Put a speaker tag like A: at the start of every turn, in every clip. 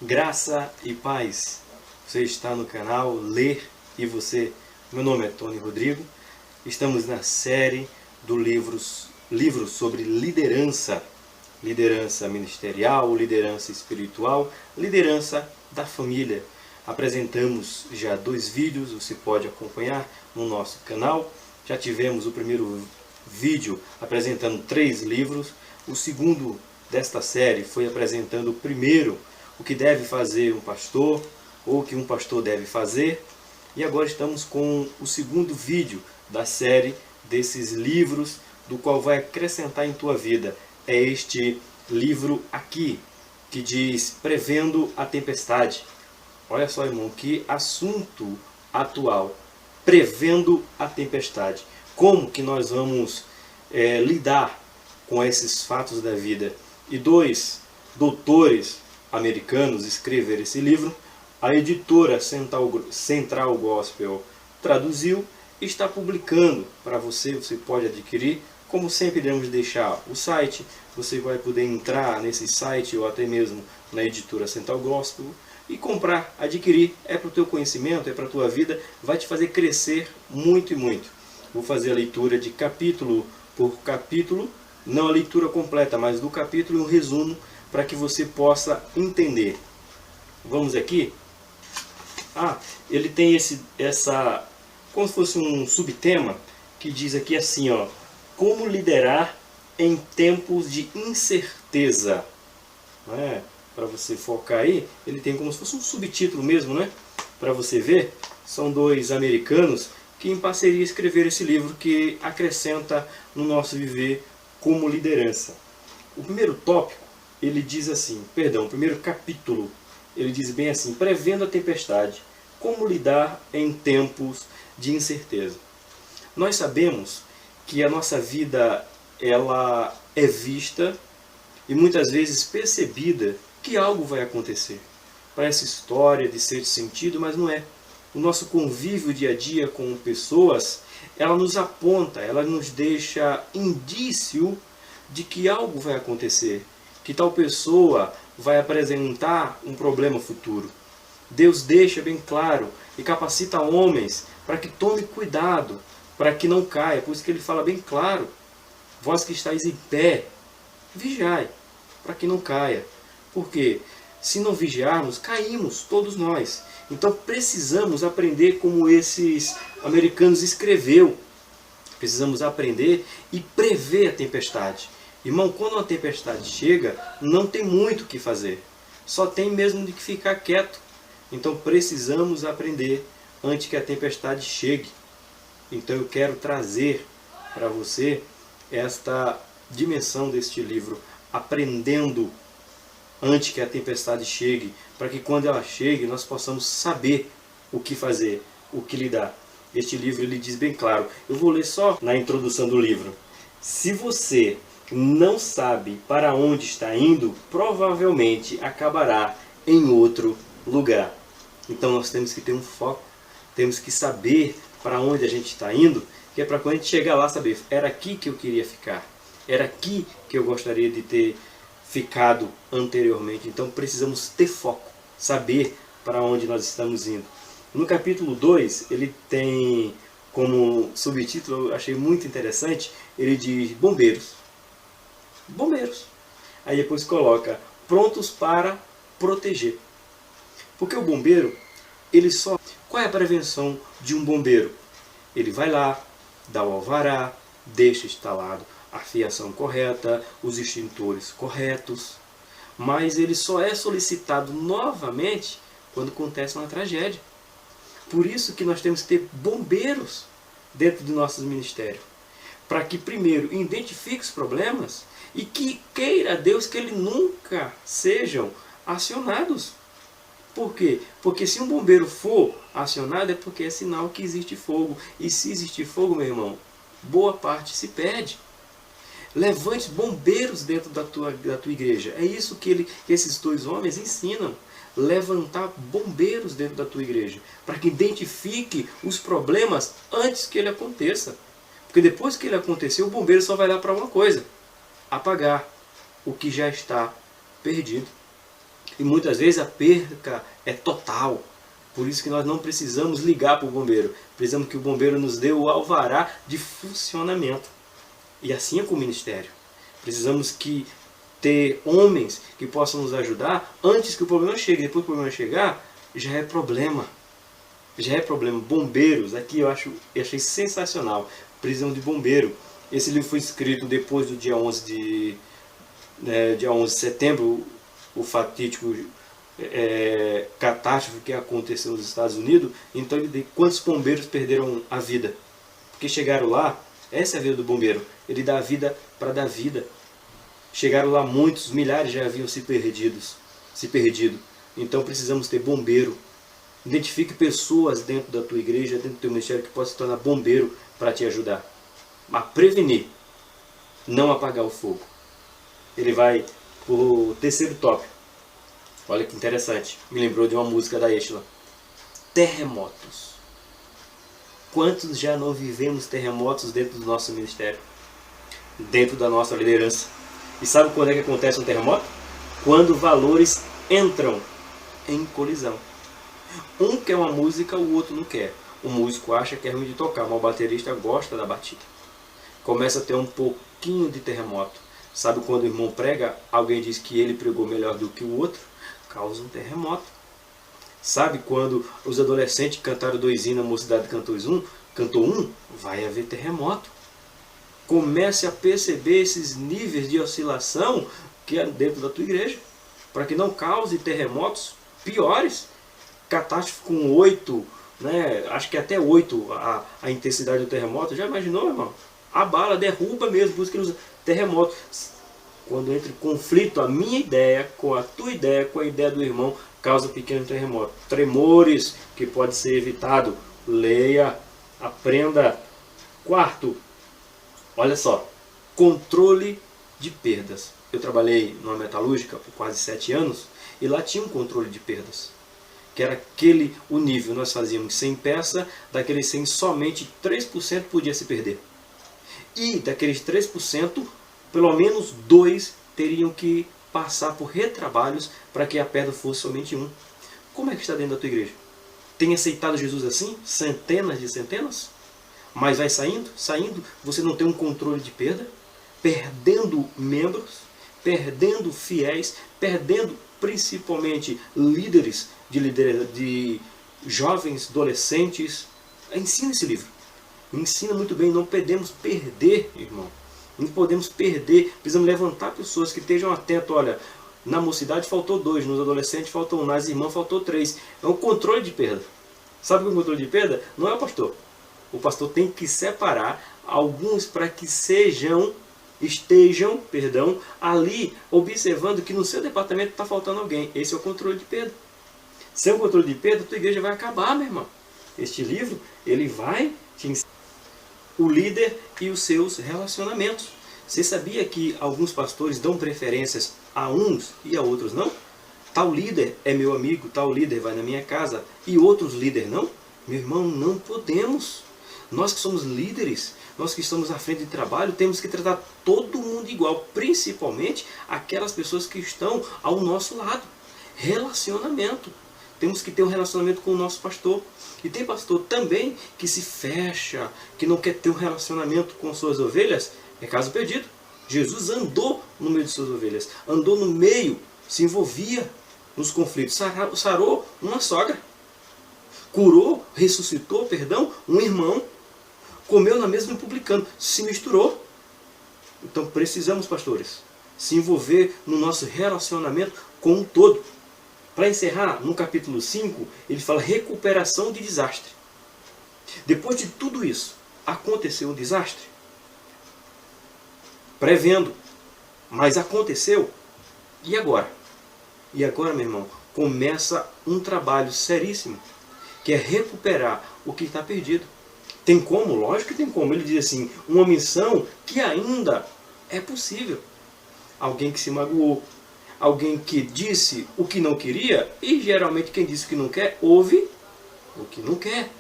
A: Graça e paz. Você está no canal Ler e Você. Meu nome é Tony Rodrigo. Estamos na série do livro sobre liderança. Liderança ministerial, liderança espiritual, liderança da família. Apresentamos já 2 vídeos, você pode acompanhar no nosso canal. Já tivemos o primeiro vídeo apresentando 3 livros. O segundo desta série foi apresentando primeiro o que deve fazer um pastor, ou o que um pastor deve fazer. E agora estamos com o segundo vídeo da série desses livros, do qual vai acrescentar em tua vida. É este livro aqui, que diz Prevendo a Tempestade. Olha só, irmão, que assunto atual. Prevendo a tempestade. Como que nós vamos lidar com esses fatos da vida? E 2 doutores americanos escreveram esse livro. A editora Central Gospel traduziu e está publicando para você. Você pode adquirir. Como sempre, iremos deixar o site. Você vai poder entrar nesse site ou até mesmo na editora Central Gospel e comprar, adquirir. É para o teu conhecimento, é para a tua vida. Vai te fazer crescer muito e muito. Vou fazer a leitura de capítulo por capítulo. Não a leitura completa, mas do capítulo e um resumo para que você possa entender. Vamos aqui. Ele tem como se fosse um subtema que diz aqui assim, ó: como liderar em tempos de incerteza. Para você focar aí, ele tem como se fosse um subtítulo mesmo, né? Para você ver, são 2 americanos que em parceria escreveram esse livro que acrescenta no nosso viver como liderança. O primeiro tópico, ele diz assim, o primeiro capítulo, ele diz bem assim: prevendo a tempestade, como lidar em tempos de incerteza. Nós sabemos que a nossa vida, ela é vista e muitas vezes percebida que algo vai acontecer. Parece história de ser sentido, mas não é. O nosso convívio dia a dia com pessoas, ela nos aponta, ela nos deixa indício de que algo vai acontecer, que tal pessoa vai apresentar um problema futuro. Deus deixa bem claro e capacita homens para que tome cuidado, para que não caia. Por isso que ele fala bem claro: vós que estáis em pé, vigiai, para que não caia. Porque se não vigiarmos, caímos todos nós. Então precisamos aprender como esses americanos escreveu. Precisamos aprender e prever a tempestade. Irmão, quando a tempestade chega, não tem muito o que fazer. Só tem mesmo de que ficar quieto. Então precisamos aprender antes que a tempestade chegue. Então eu quero trazer para você esta dimensão deste livro, aprendendo antes que a tempestade chegue, para que quando ela chegue nós possamos saber o que fazer, o que lidar. Este livro ele diz bem claro. Eu vou ler só na introdução do livro. Se você não sabe para onde está indo, provavelmente acabará em outro lugar. Então nós temos que ter um foco, temos que saber para onde a gente está indo, que é para quando a gente chegar lá saber: era aqui que eu queria ficar, era aqui que eu gostaria de ter ficado anteriormente. Então precisamos ter foco, saber para onde nós estamos indo. No capítulo 2, ele tem como subtítulo, eu achei muito interessante, ele diz bombeiros. Bombeiros. Aí depois coloca prontos para proteger. Porque o bombeiro, qual é a prevenção de um bombeiro? Ele vai lá, dá o alvará, deixa instalado a fiação correta, os extintores corretos, mas ele só é solicitado novamente quando acontece uma tragédia. Por isso que nós temos que ter bombeiros dentro do nosso ministério, para que primeiro identifique os problemas e que queira a Deus que eles nunca sejam acionados. Por quê? Porque se um bombeiro for acionado é porque é sinal que existe fogo. E se existir fogo, meu irmão, boa parte se perde. Levante bombeiros dentro da tua igreja. É isso que esses 2 homens ensinam. Levantar bombeiros dentro da tua igreja, para que identifique os problemas antes que ele aconteça. Porque depois que ele aconteceu, o bombeiro só vai lá para uma coisa: apagar o que já está perdido. E muitas vezes a perca é total. Por isso que nós não precisamos ligar para o bombeiro. Precisamos que o bombeiro nos dê o alvará de funcionamento. E assim é com o ministério. Precisamos ter homens que possam nos ajudar antes que o problema chegue. Depois que o problema chegar, já é problema. Já é problema. Bombeiros, aqui eu achei sensacional. Precisamos de bombeiro. Esse livro foi escrito depois do dia 11 de setembro, o fatídico catástrofe que aconteceu nos Estados Unidos. Então ele diz quantos bombeiros perderam a vida. Porque chegaram lá, essa é a vida do bombeiro. Ele dá a vida para dar vida. Chegaram lá muitos, milhares já haviam se perdido. Então precisamos ter bombeiro. Identifique pessoas dentro da tua igreja, dentro do teu ministério, que possam se tornar bombeiro para te ajudar. Mas prevenir, não apagar o fogo. Ele vai para o terceiro tópico. Olha que interessante. Me lembrou de uma música da Estela. Terremotos. Quantos já não vivemos terremotos dentro do nosso ministério? Dentro da nossa liderança. E sabe quando é que acontece um terremoto? Quando valores entram em colisão. Um quer uma música, o outro não quer. O músico acha que é ruim de tocar, mas o baterista gosta da batida. Começa a ter um pouquinho de terremoto. Sabe quando o irmão prega, alguém diz que ele pregou melhor do que o outro? Causa um terremoto. Sabe quando os adolescentes cantaram 2 hinos, a mocidade cantou um? Vai haver terremoto. Comece a perceber esses níveis de oscilação que é dentro da tua igreja, para que não cause terremotos piores. Catástrofe com 8, né? Acho que até 8 a intensidade do terremoto. Já imaginou, irmão? Abala, derruba mesmo, por isso que ele usa terremoto. Quando entra em conflito a minha ideia com a tua ideia, com a ideia do irmão, causa pequeno terremoto. Tremores, que pode ser evitado. Leia, aprenda. Quarto, olha só, controle de perdas. Eu trabalhei numa metalúrgica por quase 7 anos e lá tinha um controle de perdas. Que era o nível, nós fazíamos 100 peças, daqueles 100 somente 3% podia se perder. E daqueles 3%, pelo menos 2 teriam que passar por retrabalhos para que a perda fosse somente 1. Como é que está dentro da tua igreja? Tem aceitado Jesus assim? Centenas de centenas? Mas vai saindo, você não tem um controle de perda, perdendo membros, perdendo fiéis, perdendo principalmente líderes de jovens, adolescentes. Ensina esse livro. Ensina muito bem, não podemos perder, irmão. Não podemos perder, precisamos levantar pessoas que estejam atentas. Olha, na mocidade faltou 2, nos adolescentes faltou 1, nas irmãs faltou 3. É um controle de perda. Sabe o que é o controle de perda? Não é o pastor. O pastor tem que separar alguns para que estejam ali observando que no seu departamento está faltando alguém. Esse é o controle de perda. Sem o controle de perda, a tua igreja vai acabar, meu irmão. Este livro, ele vai te ensinar o líder e os seus relacionamentos. Você sabia que alguns pastores dão preferências a uns e a outros não? Tal líder é meu amigo, tal líder vai na minha casa e outros líderes não? Meu irmão, não podemos. Nós que somos líderes, nós que estamos à frente de trabalho, temos que tratar todo mundo igual, principalmente aquelas pessoas que estão ao nosso lado. Relacionamento. Temos que ter um relacionamento com o nosso pastor. E tem pastor também que se fecha, que não quer ter um relacionamento com suas ovelhas. É caso perdido. Jesus andou no meio de suas ovelhas. Andou no meio, se envolvia nos conflitos. Sarou uma sogra. Curou, ressuscitou, um irmão. Comeu na mesa de um publicano. Se misturou. Então precisamos, pastores, se envolver no nosso relacionamento com um todo. Para encerrar, no capítulo 5, ele fala recuperação de desastre. Depois de tudo isso, aconteceu um desastre? Prevendo. Mas aconteceu. E agora? E agora, meu irmão, começa um trabalho seríssimo, que é recuperar o que está perdido. Tem como? Lógico que tem como. Ele diz assim, uma missão que ainda é possível. Alguém que se magoou, alguém que disse o que não queria, e geralmente quem disse o que não quer, ouve o que não quer.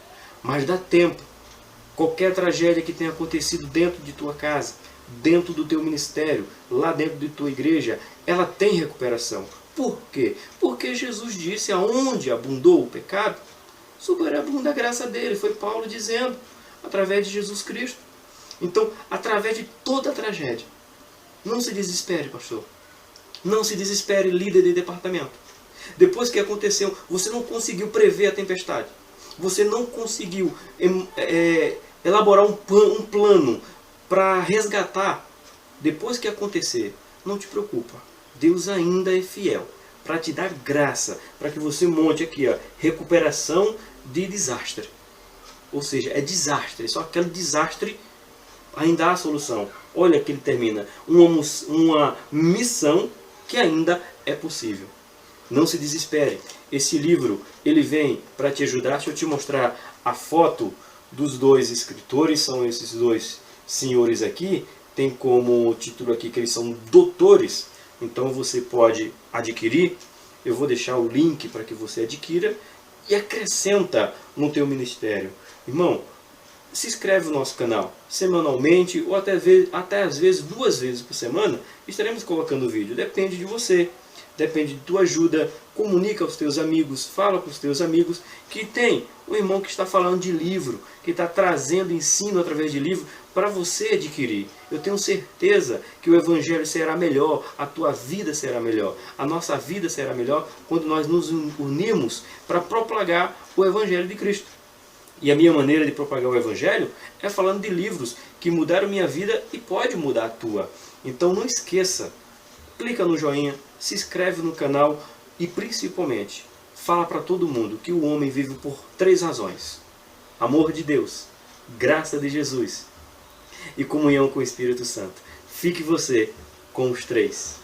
A: Mas dá tempo. Qualquer tragédia que tenha acontecido dentro de tua casa, dentro do teu ministério, lá dentro de tua igreja, ela tem recuperação. Por quê? Porque Jesus disse, aonde abundou o pecado, superabunda a graça dele. Foi Paulo dizendo, através de Jesus Cristo. Então, através de toda a tragédia, não se desespere, pastor. Não se desespere, líder de departamento. Depois que aconteceu, você não conseguiu prever a tempestade. Você não conseguiu elaborar um plano para resgatar. Depois que acontecer, não te preocupa. Deus ainda é fiel para te dar graça, para que você monte aqui, ó, recuperação de desastre. Ou seja, é desastre, só aquele desastre ainda há solução. Olha que ele termina, uma missão que ainda é possível. Não se desespere. Esse livro, ele vem para te ajudar. Deixa eu te mostrar a foto dos dois escritores. São esses dois senhores aqui. Tem como título aqui que eles são doutores. Então você pode adquirir. Eu vou deixar o link para que você adquira e acrescenta no teu ministério. Irmão, se inscreve no nosso canal semanalmente ou até às vezes 2 vezes por semana. Estaremos colocando vídeo. Depende de você. Depende de tua ajuda. Comunica aos teus amigos, fala para os teus amigos que tem um irmão que está falando de livro, que está trazendo ensino através de livro para você adquirir. Eu tenho certeza que o Evangelho será melhor, a tua vida será melhor, a nossa vida será melhor quando nós nos unimos para propagar o Evangelho de Cristo. E a minha maneira de propagar o Evangelho é falando de livros que mudaram minha vida e pode mudar a tua. Então não esqueça, clica no joinha, se inscreve no canal e principalmente fala para todo mundo que o homem vive por 3 razões: amor de Deus, graça de Jesus e comunhão com o Espírito Santo. Fique você com os 3.